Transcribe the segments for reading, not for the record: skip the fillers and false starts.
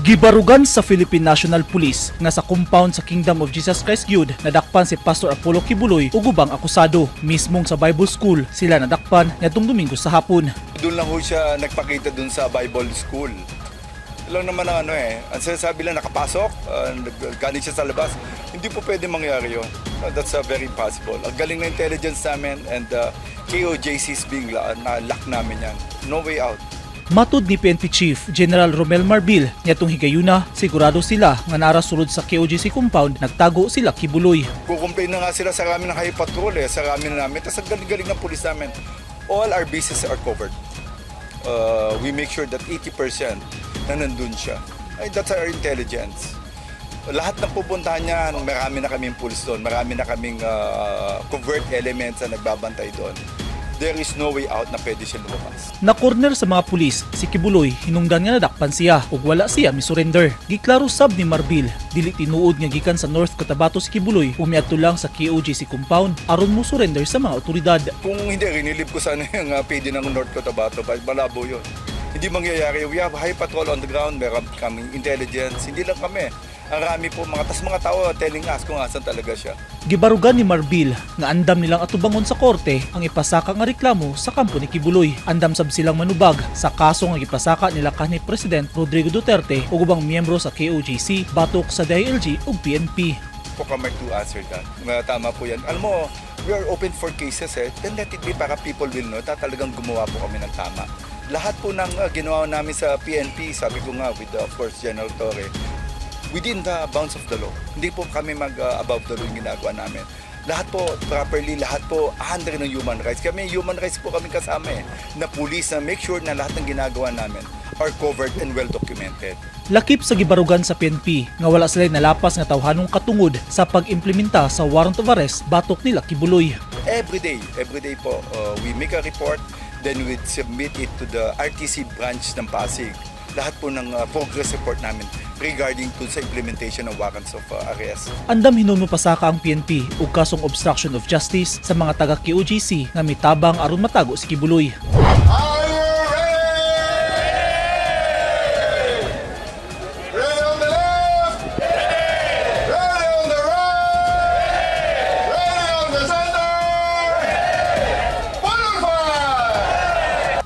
Gibarugan sa Philippine National Police nga sa compound sa Kingdom of Jesus Christ Gyud nadakpan si Pastor Apollo Quiboloy ug ubang akusado. Mismong sa Bible School sila nadakpan nitong Domingo sa hapon. Doon lang ho siya nagpakita doon sa Bible School. Lang naman ang ang sinasabi lang nakapasok, galing siya sa labas. Hindi po pwede mangyari yun. That's very impossible. Ang galing na intelligence namin and KoJC is being na-lock namin yan. No way out. Matud ni PNP Chief General Rommel Marbil nitong higayona, sigurado sila nga nara sulod sa KoJC compound nagtago sila Quiboloy. Kukomplain na nga sila sa ramin ng high patrol sa ramin na namin. Tapos ang galing-galing ng pulis namin. All our bases are covered. We make sure that 80% na nandun siya. That's our intelligence. Lahat ng pupuntahan niya, marami na kaming pulis doon, marami na kaming covert elements na nagbabantay doon. There is no way out na pwede siya lumabas. Na-corner sa mga pulis, si Quiboloy hinungdan nga nadakpan siya ug wala siya misurrender. Giklaro sab ni Marbil, dili tinuod nga gikan sa North Cotabato si Quiboloy ug miadto lang sa KoJC compound aron mo surrender sa mga otoridad. Kung hindi, rinilib ko sana yung PD ng North Cotabato, malabo yun. Hindi mangyayari. We have high patrol on the ground, meron kaming intelligence, hindi lang kami. Ang rami po, mga tao telling us kung asan talaga siya. Gibarugan ni Marbil nga andam nilang atubangon sa korte ang ipasaka nga reklamo sa kampo ni Quiboloy. Andam sab silang manubag sa kaso nga ipasaka nila kanhi President Rodrigo Duterte ug ubang miyembro sa KoJC, batok sa DILG ug PNP. Po kami to answer that. Tama po yan. Alam mo, we are open for cases then let it be para people will know na talagang gumawa po kami ng tama. Lahat po ng ginawa namin sa PNP, sabi ko nga with of course General Torre, within the bounds of the law. Hindi po kami above the law yung ginagawa namin. Lahat po properly, lahat po under ng human rights. Kami human rights po kami kasama na police na make sure na lahat ng ginagawa namin are covered and well documented. Lakip sa gibarugan sa PNP nga wala sila nalapas nga tawhanong katungod sa pag-implementa sa warrant of arrest batok nila Quiboloy. Every day po, we make a report, then we submit it to the RTC branch ng Pasig. Lahat po ng progress report namin regarding to sa implementation ng warrants of arrest. Andam hinuno pasaka ang PNP ug kasong obstruction of justice sa mga taga KoJC nga mitabang aron matago si Quiboloy.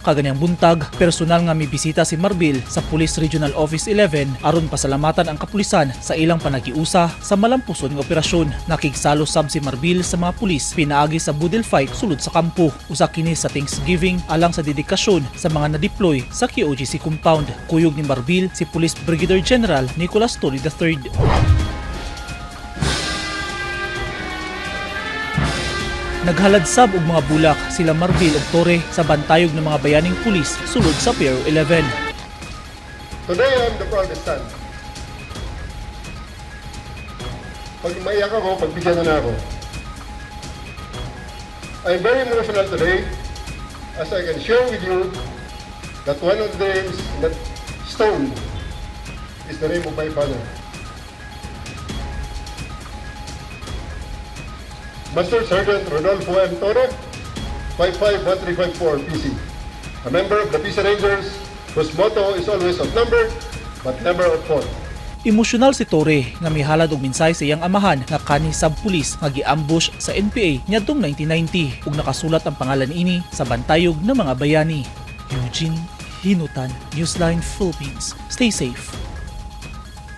Kaganyang buntag, personal nga mibisita si Marbil sa Police Regional Office 11 aron pasalamatan ang kapulisan sa ilang panagiusa sa malampuson nga operasyon. Nakigsalo sab si Marbil sa mga pulis pinaagi sa boodle fight sulod sa kampo. Usa kini sa Thanksgiving alang sa dedikasyon sa mga na-deploy sa KoJC compound. Kuyog ni Marbil si Police Brigadier General Nicolas Torre III. Naghalad sab og mga bulak sila Marbil ug Torre sa Bantayog ng mga bayaning pulis sulod sa PRO-XI. Today I'm the proudest son. Pag maiyak ako, pagbigyan na ako. I'm very emotional today as I can share with you that one of the names that stone is the name of my father. Master Sergeant Rodolfo M. Torre, 551354 PC, a member of the Peace Rangers whose motto is always outnumbered but never outfought. Emosyonal si Torre nga mihalad og minsay sa iyang amahan nga kanhi sub-pulis nga gi-ambush sa NPA niadtong 1990 ug nakasulat ang pangalan ini sa Bantayog ng mga bayani. Eugene Hinutan, Newsline Philippines. Stay safe.